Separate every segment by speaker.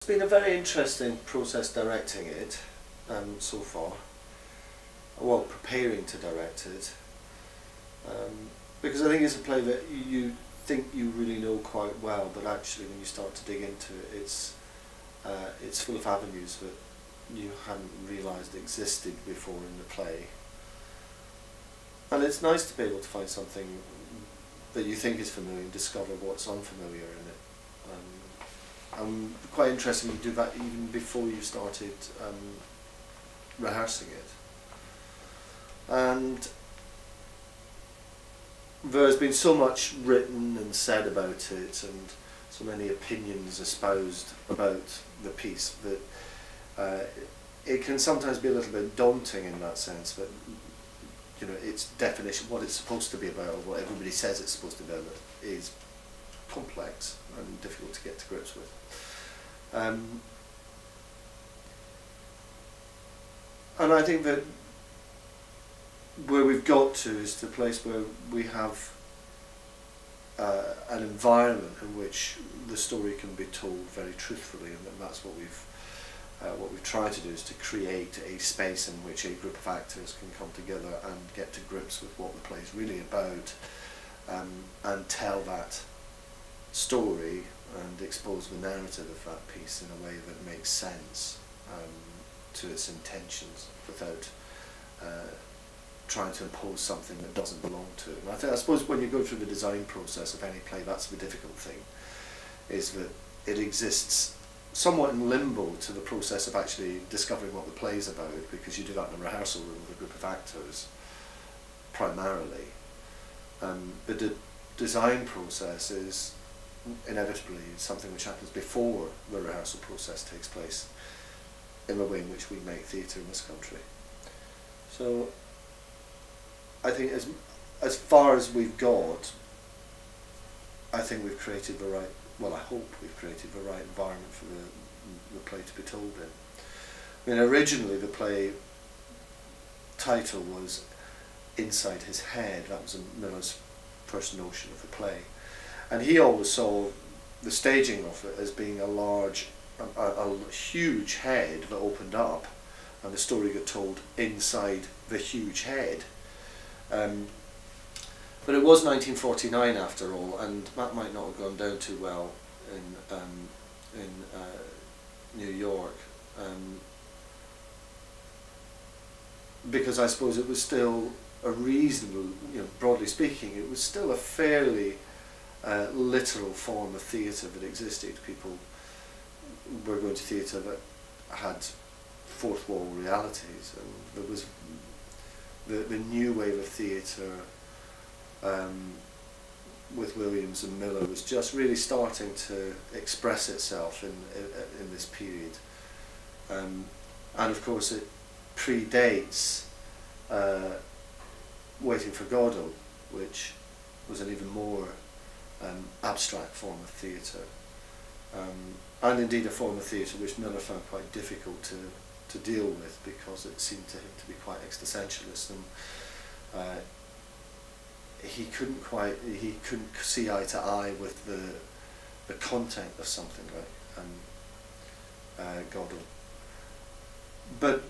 Speaker 1: It's been a very interesting process directing it so far, well, preparing to direct it, because I think it's a play that you think you really know quite well, but actually when you start to dig into it, it's full of avenues that you hadn't realised existed before in the play. And it's nice to be able to find something that you think is familiar and discover what's unfamiliar in it. And quite interesting to do that even before you started rehearsing it. And there's been so much written and said about it, and so many opinions espoused about the piece, that it can sometimes be a little bit daunting in that sense, that you know, its definition, what it's supposed to be about, or what everybody says it's supposed to be about, is complex and difficult to get to grips with. And I think that where we've got to is the place where we have an environment in which the story can be told very truthfully, and that's what we've tried to do, is to create a space in which a group of actors can come together and get to grips with what the play is really about, and tell that story and expose the narrative of that piece in a way that makes sense to its intentions, without trying to impose something that doesn't belong to it. And I suppose when you go through the design process of any play, that's the difficult thing, is that it exists somewhat in limbo to the process of actually discovering what the play's about, because you do that in a rehearsal room with a group of actors primarily. But the design process is inevitably something which happens before the rehearsal process takes place, in the way in which we make theatre in this country. So I think as far as we've got, I think we've created the right, well, I hope we've created the right environment for the play to be told in. I mean, originally the play title was Inside His Head. That was Miller's first notion of the play. And he always saw the staging of it as being a huge head that opened up, and the story got told inside the huge head. But it was 1949 after all, and that might not have gone down too well in New York, because I suppose it was still a reasonable, you know, broadly speaking, it was still a fairly literal form of theatre that existed. People were going to theatre that had fourth wall realities, and there was the new wave of theatre with Williams and Miller was just really starting to express itself in this period, and of course it predates Waiting for Godot, which was an even more abstract form of theatre, and indeed a form of theatre which Miller found quite difficult to deal with, because it seemed to him to be quite existentialist, and he couldn't see eye to eye with the content of something like Godel. But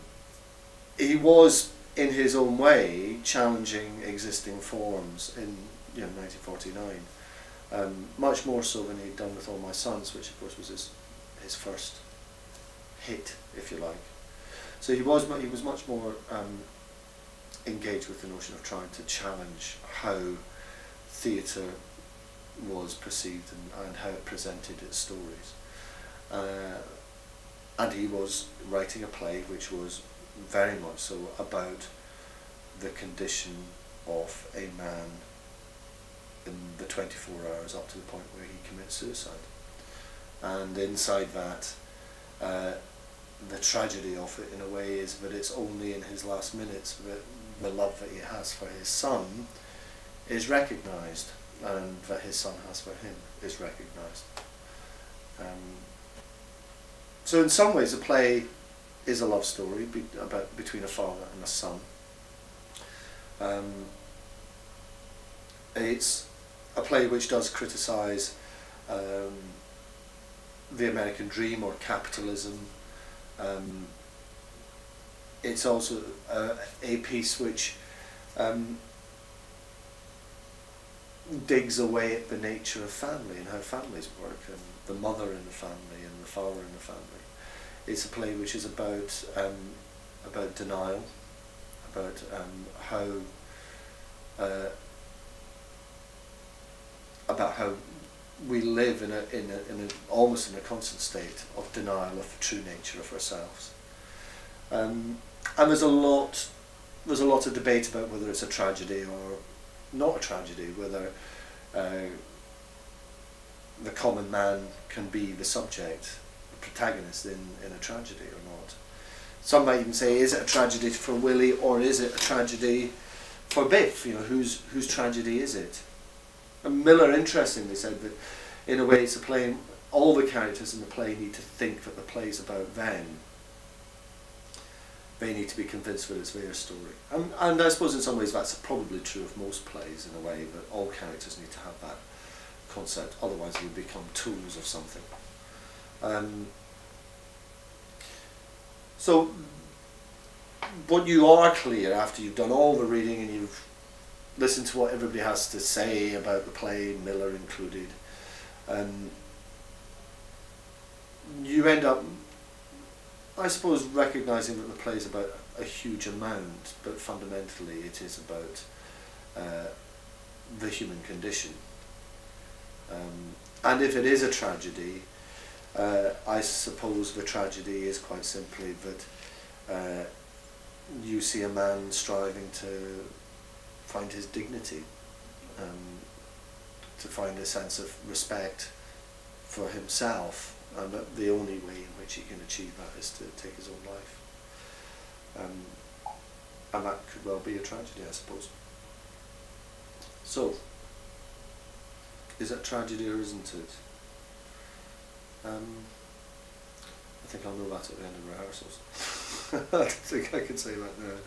Speaker 1: he was, in his own way, challenging existing forms in 1949, much more so than he'd done with All My Sons, which of course was his first hit, if you like. So he was much more engaged with the notion of trying to challenge how theatre was perceived and how it presented its stories. And he was writing a play which was very much so about the condition of a man in the 24 hours up to the point where he commits suicide. And inside that, the tragedy of it in a way is that it's only in his last minutes that the love that he has for his son is recognised, and that his son has for him is recognised. So in some ways the play is a love story between a father and a son. It's a play which does criticise the American dream or capitalism. It's also a piece which digs away at the nature of family and how families work, and the mother in the family and the father in the family. It's a play which is about denial, about how we live in a almost in a constant state of denial of the true nature of ourselves. And there's a lot of debate about whether it's a tragedy or not a tragedy, whether the common man can be the subject, the protagonist in a tragedy or not. Some might even say, is it a tragedy for Willie or is it a tragedy for Biff? You know, whose tragedy is it? And Miller interestingly said that in a way it's a play, all the characters in the play need to think that the play's about them. They need to be convinced that it's their story. And I suppose in some ways that's probably true of most plays in a way, that all characters need to have that concept, otherwise they become tools of something. So what you are clear after you've done all the reading and you've listened to what everybody has to say about the play, Miller included, you end up, I suppose, recognising that the play is about a huge amount, but fundamentally it is about the human condition. And if it is a tragedy, I suppose the tragedy is quite simply that you see a man striving to find his dignity, to find a sense of respect for himself, and that the only way in which he can achieve that is to take his own life. And that could well be a tragedy, I suppose. So, is it tragedy or isn't it? I think I'll know that at the end of rehearsals. I don't think I can say that now.